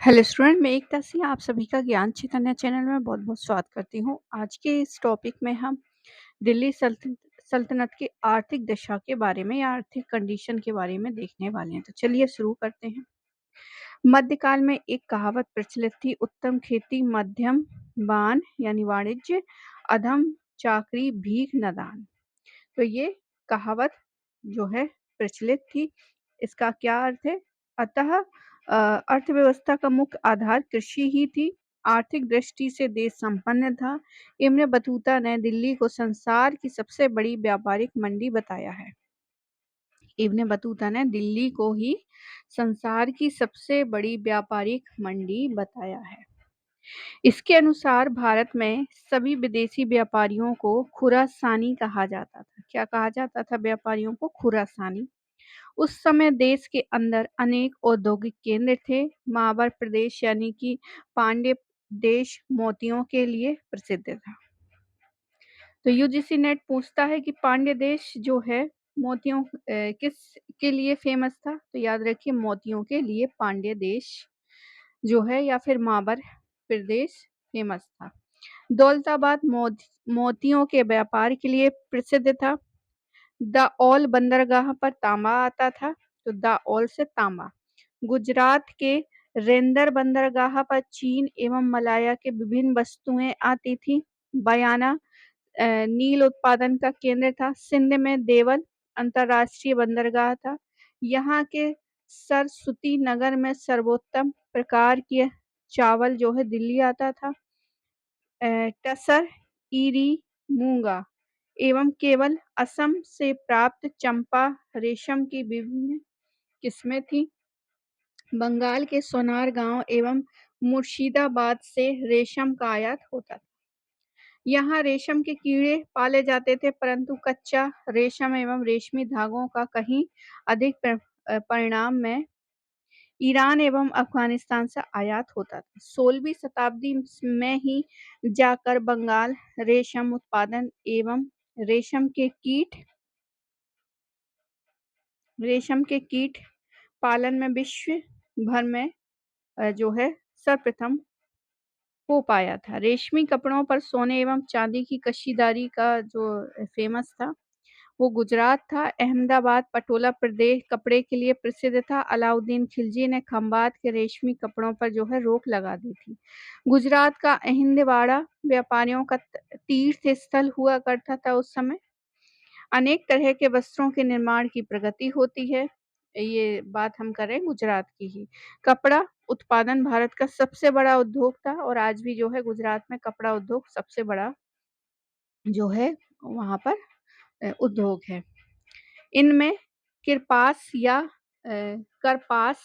Hello student, मैं एकता सिंह आप सभी का ज्ञान चैतन्य चैनल में बहुत-बहुत स्वागत करती हूँ। आज के इस टॉपिक में हम दिल्ली सल्तनत की आर्थिक दशा के बारे में या आर्थिक कंडीशन के बारे में देखने वाले हैं। तो चलिए शुरू करते हैं। मध्यकाल में एक कहावत प्रचलित थी, उत्तम खेती मध्यम बान यानी वाणिज्य, अधम चाकरी भीख न दान। तो ये कहावत जो है प्रचलित थी। इसका क्या अर्थ है? अतः अर्थव्यवस्था का मुख्य आधार कृषि ही थी। आर्थिक दृष्टि से देश संपन्न था। इब्न बतूता ने दिल्ली को संसार की सबसे बड़ी व्यापारिक मंडी बताया है। इब्न बतूता ने दिल्ली को ही संसार की सबसे बड़ी व्यापारिक मंडी बताया है। इसके अनुसार भारत में सभी विदेशी व्यापारियों को खुरासानी कहा जाता था। क्या कहा जाता था व्यापारियों को? खुरासानी। उस समय देश के अंदर अनेक औद्योगिक केंद्र थे। मावर प्रदेश यानी कि पांड्य देश मोतियों के लिए प्रसिद्ध था। तो यूजीसी नेट पूछता है कि पांड्य देश जो है मोतियों किस के लिए फेमस था? तो याद रखिए मोतियों के लिए पांड्य देश जो है या फिर मावर प्रदेश फेमस था। दौलताबाद मोतियों के व्यापार के लिए प्रसिद्ध था। दाओल बंदरगाह पर तांबा आता था, तो दाओल से तांबा। गुजरात के रेंदर बंदरगाह पर चीन एवं मलाया के विभिन्न वस्तुएं आती थी। बयाना नील उत्पादन का केंद्र था। सिंध में देवल अंतरराष्ट्रीय बंदरगाह था। यहाँ के सरस्वती नगर में सर्वोत्तम प्रकार के चावल जो है दिल्ली आता था। टसर, ईरी, मूंगा एवं केवल असम से प्राप्त चंपा रेशम की विभिन्न किस्में थी। बंगाल के सोनार गांव एवं मुर्शिदाबाद से रेशम का आयात होता था। यहाँ रेशम के कीड़े पाले जाते थे, परंतु कच्चा रेशम एवं रेशमी धागों का कहीं अधिक परिणाम में ईरान एवं अफगानिस्तान से आयात होता था। 16वीं शताब्दी में ही जाकर बंगाल रेशम उत्पादन एवं रेशम के कीट पालन में विश्व भर में जो है सर्वप्रथम हो पाया था। रेशमी कपड़ों पर सोने एवं चांदी की कशीदारी का जो फेमस था वो गुजरात था। अहमदाबाद पटोला प्रदेश कपड़े के लिए प्रसिद्ध था। अलाउद्दीन खिलजी ने खंबात के रेशमी कपड़ों पर जो है रोक लगा दी थी। गुजरात का अहिंदवाड़ा व्यापारियों का तीर्थ स्थल हुआ करता था उस समय। अनेक तरह के वस्त्रों के निर्माण की प्रगति होती है। ये बात हम कर रहे हैं गुजरात की ही। कपड़ा उत्पादन भारत का सबसे बड़ा उद्योग था और आज भी जो है गुजरात में कपड़ा उद्योग सबसे बड़ा जो है वहाँ पर उद्योग है। इनमें किरपास या करपास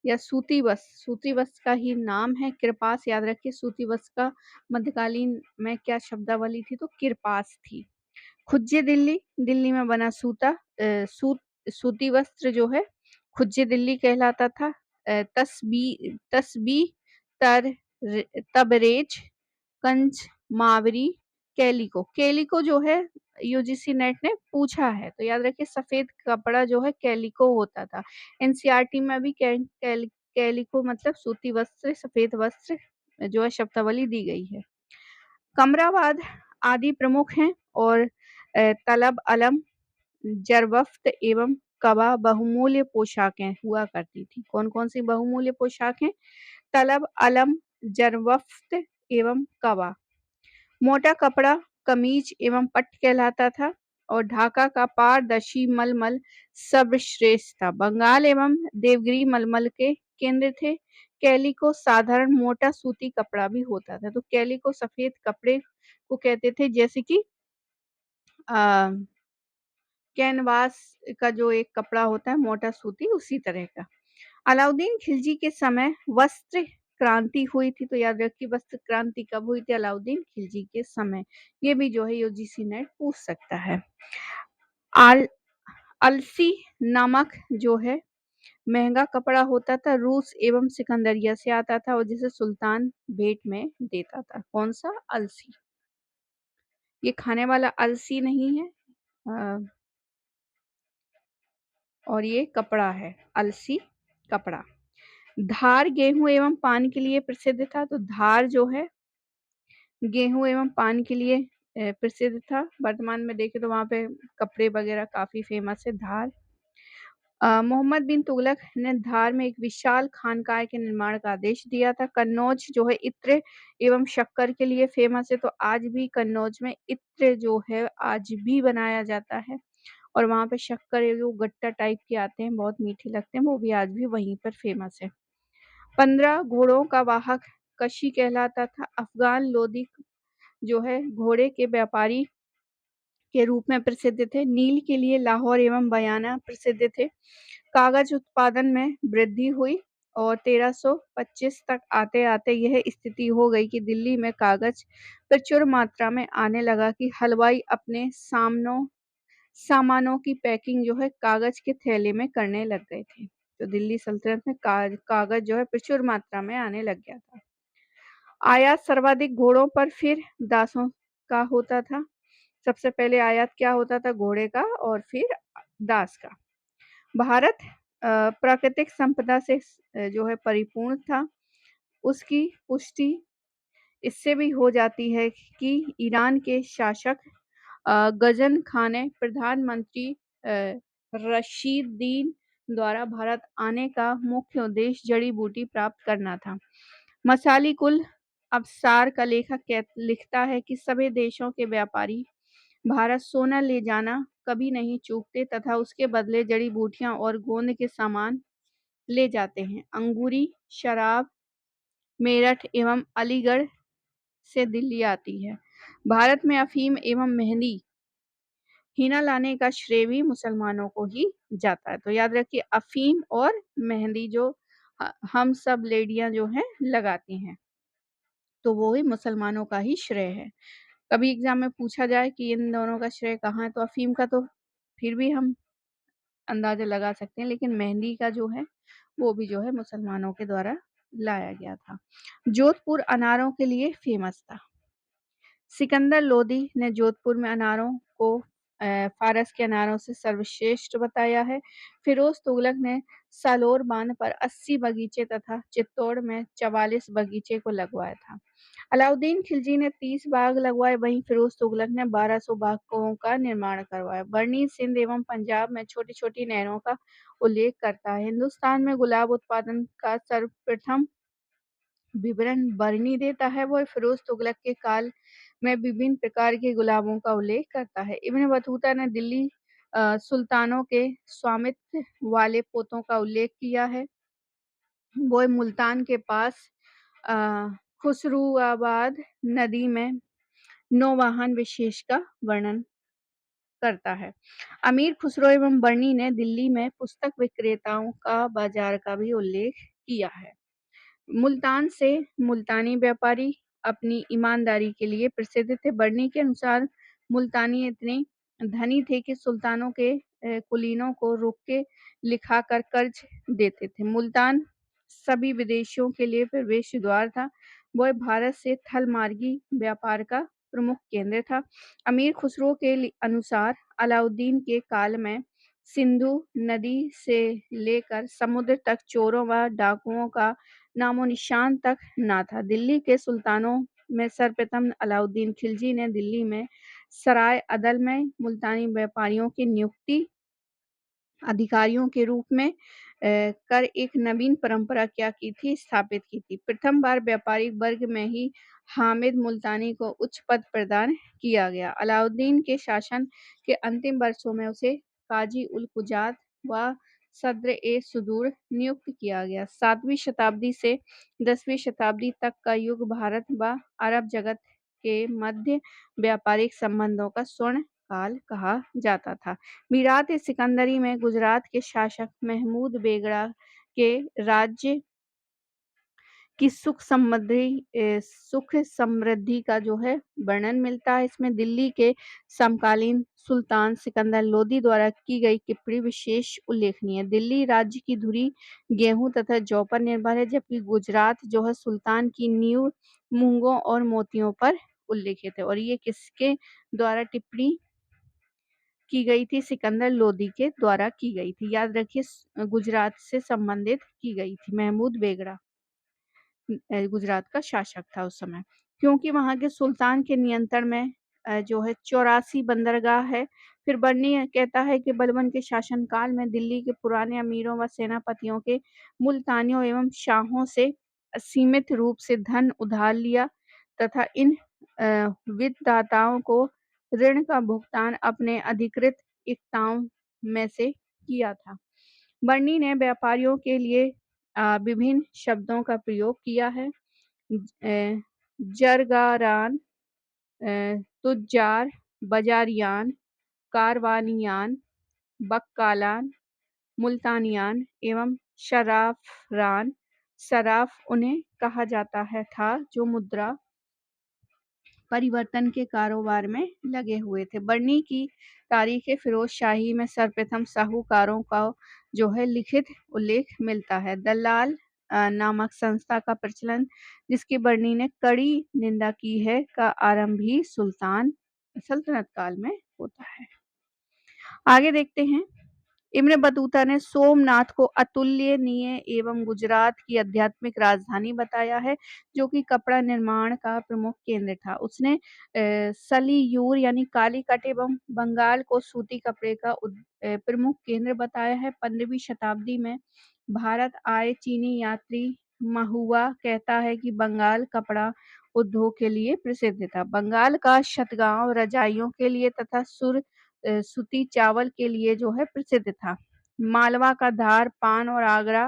या सूती वस्त्र का ही नाम है किरपास। याद रखिए सूती वस्त्र का मध्यकालीन में क्या शब्दावली थी? तो किरपास थी। खुज्जे दिल्ली, दिल्ली में बना सूती वस्त्र जो है खुज्जे दिल्ली कहलाता था। तस्बी तर तबरेज कंच मावरी कैलिको। कैलिको जो है यूजीसी नेट ने पूछा है, तो याद रखिए सफेद कपड़ा जो है कैलिको होता था। एनसीईआरटी में भी कैलिको मतलब सूती वस्त्र, सफेद वस्त्र जो है शब्दावली दी गई है। कमराबाद आदि प्रमुख हैं और तलब अलम जरवफ्त एवं कबा बहुमूल्य पोशाकें हुआ करती थी। कौन कौन सी बहुमूल्य पोशाकें? तलब अलम जरवफ्त एवं कबा। मोटा कपड़ा कमीज एवं पट्ट कहलाता था और ढाका का पारदर्शी मलमल सर्वश्रेष्ठ था। बंगाल एवं देवगिरी मलमल के केंद्र थे। कैलिको साधारण मोटा सूती कपड़ा भी होता था। तो कैलिको सफेद कपड़े को कहते थे, जैसे कि कैनवास का जो एक कपड़ा होता है मोटा सूती, उसी तरह का। अलाउद्दीन खिलजी के समय वस्त्र क्रांति हुई थी। तो याद रखिए वस्त्र क्रांति कब हुई थी? अलाउद्दीन खिलजी के समय। ये भी जो है यूजीसी नेट पूछ सकता है। अलसी नामक जो है महंगा कपड़ा होता था, रूस एवं सिकंदरिया से आता था और जिसे सुल्तान भेंट में देता था। कौन सा? अलसी। ये खाने वाला अलसी नहीं है और ये कपड़ा है, अलसी कपड़ा। धार गेहूँ एवं पान के लिए प्रसिद्ध था, तो धार जो है गेहूँ एवं पान के लिए प्रसिद्ध था। वर्तमान में देखें तो वहाँ पे कपड़े वगैरह काफ़ी फ़ेमस है धार। मोहम्मद बिन तुगलक ने धार में एक विशाल खानकाह के निर्माण का आदेश दिया था। कन्नौज जो है इत्र एवं शक्कर के लिए फ़ेमस है, तो आज भी कन्नौज में इत्र जो है आज भी बनाया जाता है और वहाँ पे शक्कर ये जो गट्टा टाइप के आते हैं, बहुत मीठे लगते हैं, वो भी आज भी वहीं पर फ़ेमस है। 15 घोड़ों का वाहक कशी कहलाता था। अफ़गान लोदी जो है घोड़े के व्यापारी के रूप में प्रसिद्ध थे। नील के लिए लाहौर एवं बयाना प्रसिद्ध थे। कागज उत्पादन में वृद्धि हुई और 1325 तक आते-आते यह स्थिति हो गई कि दिल्ली में कागज प्रचुर मात्रा में आने लगा कि हलवाई अपने सामानों की पैकिंग जो है कागज के थैले में करने लग गए थे। तो दिल्ली सल्तनत में कागज जो है प्रचुर मात्रा में आने लग गया था। आयात सर्वाधिक घोड़ों पर फिर दासों का होता था। सबसे पहले आयात क्या होता था? घोड़े का और फिर दास का। भारत प्राकृतिक संपदा से जो है परिपूर्ण था। उसकी पुष्टि इससे भी हो जाती है कि ईरान के शासक गजन खां ने प्रधानमंत्री रशीदीन द्वारा भारत आने का मुख्य उद्देश्य जड़ी-बूटी प्राप्त करना था। मसाली कुल अवसार का लेखक लिखता है कि सभी देशों के व्यापारी भारत सोना ले जाना कभी नहीं चूकते तथा उसके बदले जड़ी-बूटियाँ और गोंद के सामान ले जाते हैं। अंगूरी शराब मेरठ एवं अलीगढ़ से दिल्ली आती है। भारत में अफ़ीम एवं मेहंदी हीना लाने का श्रेय भी मुसलमानों को ही जाता है। तो याद रखिए अफ़ीम और मेहंदी जो हम सब लेडियाँ जो हैं लगाती हैं, तो वो ही मुसलमानों का ही श्रेय है। कभी एग्ज़ाम में पूछा जाए कि इन दोनों का श्रेय कहाँ है, तो अफ़ीम का तो फिर भी हम अंदाज़ा लगा सकते हैं, लेकिन मेहंदी का जो है, वो भी जो है मुसलमानों के द्वारा लाया गया था। जोधपुर अनारों के लिए फ़ेमस था। सिकंदर लोदी ने जोधपुर में अनारों को फ़ारस के अनारों से सर्वश्रेष्ठ बताया है। फ़िरोज़ तुगलक ने सालोर बाँध पर 80 बगीचे तथा चित्तौड़ में 44 बगीचे को लगवाया था। अलाउद्दीन खिलजी ने 30 बाग लगवाए, वहीं फ़िरोज़ तुगलक ने 1200 बागों का निर्माण करवाया। बरनी, सिंध एवं पंजाब में छोटी-छोटी नहरों का उल्लेख करता है। हिंदुस्तान में गुलाब उत्पादन का सर्वप्रथम विवरण बरनी देता है। वह फ़िरोज़ तुगलक के काल में विभिन्न प्रकार के गुलाबों का उल्लेख करता है। इब्न बतूता ने दिल्ली सुल्तानों के स्वामित्व वाले पोतों का उल्लेख किया है। वो मुल्तान के पास अ, खुसरूआबाद नदी में नौवहन विशेष का वर्णन करता है। अमीर खुसरो एवं बरनी ने दिल्ली में पुस्तक विक्रेताओं का बाजार का भी उल्लेख किया है। मुल्तान से मुल्तानी व्यापारी अपनी ईमानदारी के लिए प्रसिद्ध थे। बरनी के अनुसार मुल्तानी इतने धनी थे कि सुल्तानों के कुलीनों को रोक के लिखाकर कर्ज देते थे। मुल्तान सभी विदेशियों के लिए प्रवेश द्वार था। वह भारत से थलमार्गी व्यापार का प्रमुख केंद्र था। अमीर खुसरो के अनुसार अलाउद्दीन के काल में सिंधु नदी से लेकर समुद्र तक चोरों व डाकुओं का नामो-निशान तक ना था। दिल्ली के सुल्तानों में सर्वप्रथम अलाउद्दीन खिलजी ने दिल्ली में सराय अदल में मुल्तानी व्यापारियों की नियुक्ति अधिकारियों के रूप में कर एक नवीन परंपरा क्या की थी? स्थापित की थी। प्रथम बार व्यापारिक वर्ग में ही हामिद मुल्तानी को उच्च पद प्रदान किया गया। अलाउद्दीन के शासन के अंतिम वर्षों में उसे काजी उल कुजात व सद्र-ए-सुदूर नियुक्त किया गया। 7वीं शताब्दी से 10वीं शताब्दी तक का युग भारत व अरब जगत के मध्य व्यापारिक संबंधों का स्वर्ण काल कहा जाता था। मीरात-ए-सिकंदरी में गुजरात के शासक महमूद बेगड़ा के राज्य की सुख समृद्धि का जो है वर्णन मिलता है। इसमें दिल्ली के समकालीन सुल्तान सिकंदर लोदी द्वारा की गई टिप्पणी विशेष उल्लेखनीय है। दिल्ली राज्य की धुरी गेहूँ तथा जौ पर निर्भर है, जबकि गुजरात जो है सुल्तान की नींव मूंगों और मोतियों पर उल्लेखित है। और ये किसके द्वारा टिप्पणी की गई थी, सिकंदर लोदी के द्वारा की गई थी। याद रखिए गुजरात से संबंधित की गई थी। महमूद बेगड़ा गुजरात का शासक था उस समय, क्योंकि वहाँ के सुल्तान के नियंत्रण में जो है 84 बंदरगाह है। फिर बर्नी कहता है कि बलबन के शासनकाल में दिल्ली के पुराने अमीरों व सेनापतियों के मुल्तानियों एवं शाहों से सीमित रूप से धन उधार लिया तथा इन वित्तदाताओं को ऋण का भुगतान अपने अधिकृत इक्ताओं में से किया था। बर्नी ने व्यापारियों के लिए विभिन्न शब्दों का प्रयोग किया है। जरगारान, तुज्जार, बाजारियान, कारवानियान, बक्कालान, मुल्तानियान एवं शराफरान। सराफ उन्हें कहा जाता है था जो मुद्रा परिवर्तन के कारोबार में लगे हुए थे। बर्नी की तारीख फिरोज शाही में सर्वप्रथम साहूकारों का जो है लिखित उल्लेख मिलता है। दलाल नामक संस्था का प्रचलन, जिसकी बर्नी ने कड़ी निंदा की है, का आरंभ ही सल्तनत काल में होता है। आगे देखते हैं। इब्न बतूता ने सोमनाथ को अतुलनीय एवं गुजरात की आध्यात्मिक राजधानी बताया है, जो कि कपड़ा निर्माण का प्रमुख केंद्र था। उसने सलीयूर यानी कालीकट एवं बंगाल को सूती कपड़े का प्रमुख केंद्र बताया है। 15वीं शताब्दी में भारत आए चीनी यात्री महुआ कहता है कि बंगाल कपड़ा उद्योग के लिए प्रसिद्ध था। बंगाल का शतगांव रजाइयों के लिए तथा सूती चावल के लिए जो है प्रसिद्ध था। मालवा का धार पान और आगरा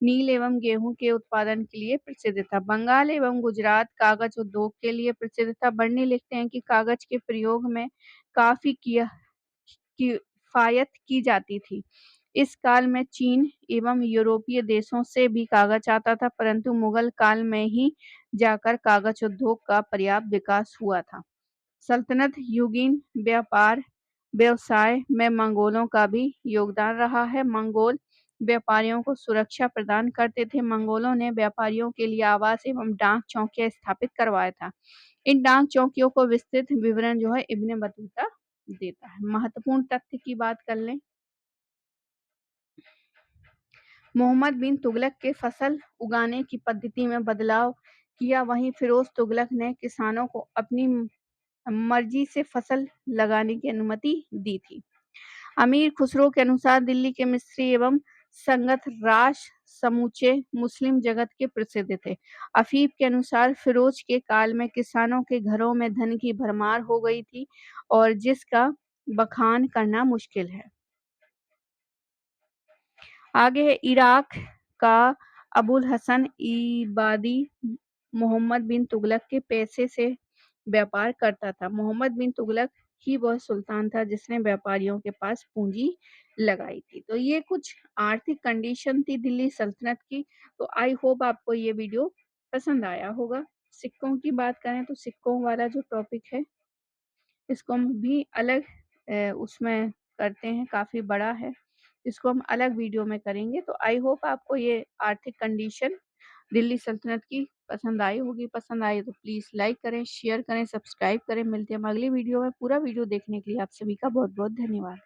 नील एवं गेहूं के उत्पादन के लिए प्रसिद्ध था। बंगाल एवं गुजरात कागज उद्योग के लिए प्रसिद्ध था। बर्नी लिखते हैं कि कागज के प्रयोग में काफी किफायत की जाती थी। इस काल में चीन एवं यूरोपीय देशों से भी कागज आता था, परंतु मुगल काल में ही जाकर कागज उद्योग का पर्याप्त विकास हुआ था। सल्तनत युगीन व्यापार व्यवसाय में मंगोलों का भी योगदान रहा है। मंगोल व्यापारियों को सुरक्षा प्रदान करते थे। मंगोलों ने व्यापारियों के लिए आवास एवं डाक चौकियां स्थापित करवाया था। इन डाक चौकियों को विस्तृत विवरण जो है इब्न बतूता देता है। महत्वपूर्ण तथ्य की बात कर लें। मोहम्मद बिन तुगलक के फसल उगाने की पद्धति में बदलाव किया। वहीं फिरोज तुगलक ने किसानों को अपनी मर्जी से फसल लगाने की अनुमति दी थी। अमीर खुसरो के अनुसार दिल्ली के मिस्री एवं संगत राज समूचे मुस्लिम जगत के प्रसिद्ध थे। अफीफ के अनुसार फिरोज के काल में किसानों के घरों में धन की भरमार हो गई थी और जिसका बखान करना मुश्किल है। आगे है इराक का अबुल हसन इबादी मोहम्मद बिन तुगलक के पैसे से व्यापार करता था। मोहम्मद बिन तुगलक ही वह सुल्तान था जिसने व्यापारियों के पास पूंजी लगाई थी। तो ये कुछ आर्थिक कंडीशन थी दिल्ली सल्तनत की। तो आई होप आपको ये वीडियो पसंद आया होगा। सिक्कों की बात करें तो सिक्कों वाला जो टॉपिक है इसको हम भी अलग उसमें करते हैं, काफ़ी बड़ा है। इसको हम अलग वीडियो में करेंगे। तो आई होप आपको ये आर्थिक कंडीशन दिल्ली सल्तनत की पसंद आई होगी। पसंद आई तो प्लीज़ लाइक करें, शेयर करें, सब्सक्राइब करें। मिलते हैं हम अगली वीडियो में। पूरा वीडियो देखने के लिए आप सभी का बहुत-बहुत धन्यवाद।